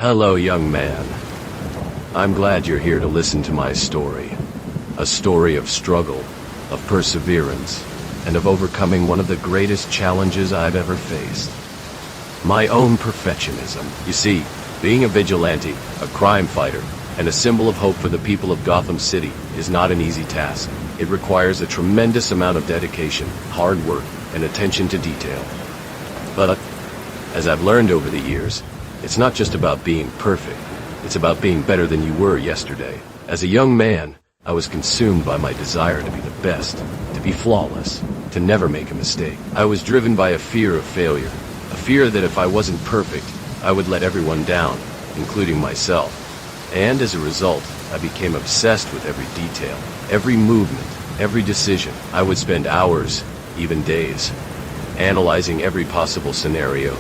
Hello, young man. I'm glad you're here to listen to my story. A story of struggle, of perseverance, and of overcoming one of the greatest challenges I've ever faced. My own perfectionism. You see, being a vigilante, a crime fighter, and a symbol of hope for the people of Gotham City is not an easy task. It requires a tremendous amount of dedication, hard work, and attention to detail. But, as I've learned over the years, it's not just about being perfect. It's about being better than you were yesterday. As a young man, I was consumed by my desire to be the best, to be flawless, to never make a mistake. I was driven by a fear of failure, a fear that if I wasn't perfect, I would let everyone down, including myself. And as a result, I became obsessed with every detail, every movement, every decision. I would spend hours, even days, analyzing every possible scenario,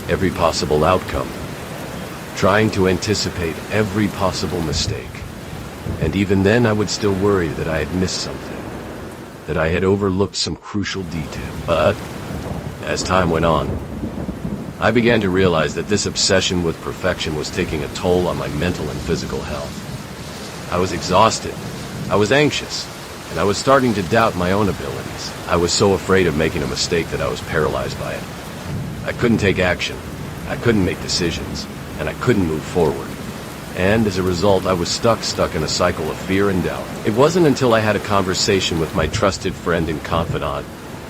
every possible outcome, trying to anticipate every possible mistake. And even then I would still worry that I had missed something, that I had overlooked some crucial detail. But, as time went on, I began to realize that this obsession with perfection was taking a toll on my mental and physical health. I was exhausted, I was anxious, and I was starting to doubt my own abilities. I was so afraid of making a mistake that I was paralyzed by it. I couldn't take action, I couldn't make decisions, and I couldn't move forward. And as a result, I was stuck in a cycle of fear and doubt. It wasn't until I had a conversation with my trusted friend and confidant,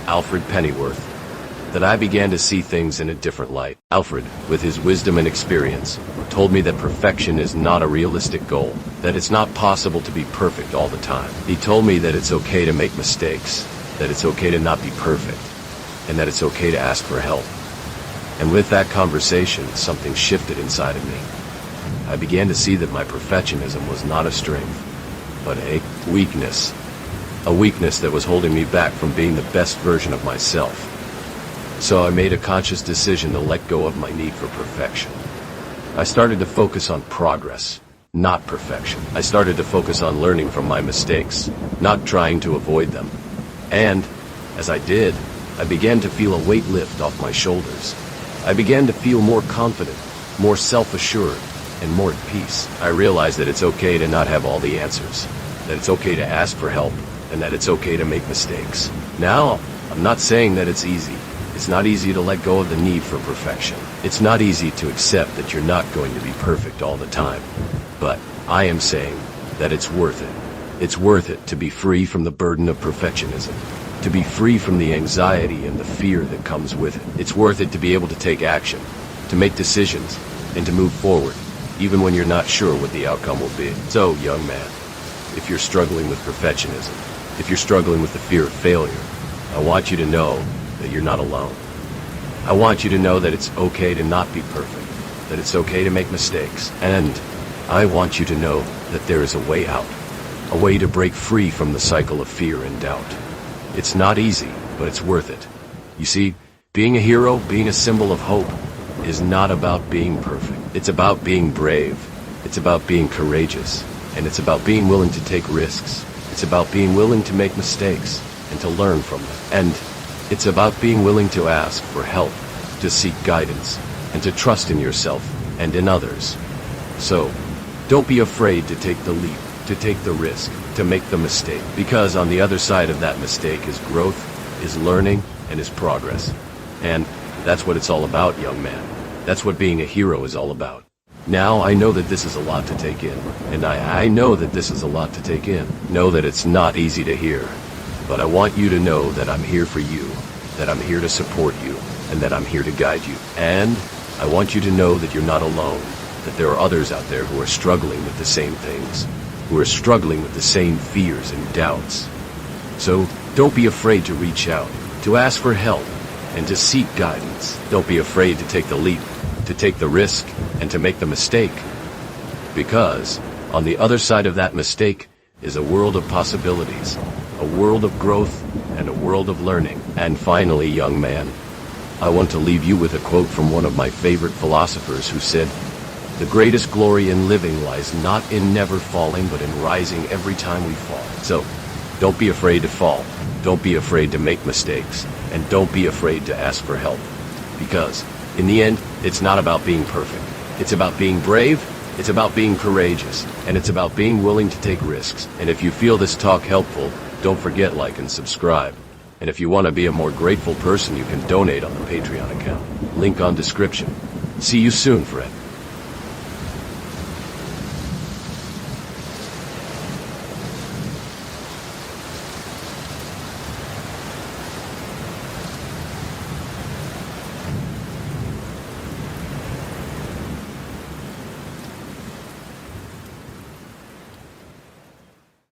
Alfred Pennyworth, that I began to see things in a different light. Alfred, with his wisdom and experience, told me that perfection is not a realistic goal, that it's not possible to be perfect all the time. He told me that it's okay to make mistakes, that it's okay to not be perfect, and that it's okay to ask for help. And with that conversation, something shifted inside of me. I began to see that my perfectionism was not a strength, but a weakness. A weakness that was holding me back from being the best version of myself. So I made a conscious decision to let go of my need for perfection. I started to focus on progress, not perfection. I started to focus on learning from my mistakes, not trying to avoid them. And, as I did, I began to feel a weight lift off my shoulders. I began to feel more confident, more self-assured, and more at peace. I realized that it's okay to not have all the answers, that it's okay to ask for help, and that it's okay to make mistakes. Now, I'm not saying that it's easy. It's not easy to let go of the need for perfection. It's not easy to accept that you're not going to be perfect all the time. But I am saying that it's worth it. It's worth it to be free from the burden of perfectionism, to be free from the anxiety and the fear that comes with it. It's worth it to be able to take action, to make decisions, and to move forward, even when you're not sure what the outcome will be. So, young man, if you're struggling with perfectionism, if you're struggling with the fear of failure, I want you to know that you're not alone. I want you to know that it's okay to not be perfect, that it's okay to make mistakes, and I want you to know that there is a way out, a way to break free from the cycle of fear and doubt. It's not easy, but it's worth it. You see, being a hero, being a symbol of hope, is not about being perfect. It's about being brave. It's about being courageous. And it's about being willing to take risks. It's about being willing to make mistakes and to learn from them. And it's about being willing to ask for help, to seek guidance, and to trust in yourself and in others. So, don't be afraid to take the leap, to take the risk, to make the mistake, because on the other side of that mistake is growth, is learning, and is progress. And that's what it's all about, young man. That's what being a hero is all about. Now, I know that this is a lot to take in, and I know that this is a lot to take in. Know that it's not easy to hear, but I want you to know that I'm here for you, that I'm here to support you, and that I'm here to guide you. And I want you to know that you're not alone, that there are others out there who are struggling with the same things, who are struggling with the same fears and doubts. So, don't be afraid to reach out, to ask for help, and to seek guidance. Don't be afraid to take the leap, to take the risk, and to make the mistake. Because, on the other side of that mistake is a world of possibilities, a world of growth, and a world of learning. And finally, young man, I want to leave you with a quote from one of my favorite philosophers who said, "The greatest glory in living lies not in never falling, but in rising every time we fall." So, don't be afraid to fall. Don't be afraid to make mistakes. And don't be afraid to ask for help. Because, in the end, it's not about being perfect. It's about being brave, it's about being courageous, and it's about being willing to take risks. And if you feel this talk helpful, don't forget like and subscribe. And if you want to be a more grateful person, you can donate on the Patreon account. Link on description. See you soon, friend.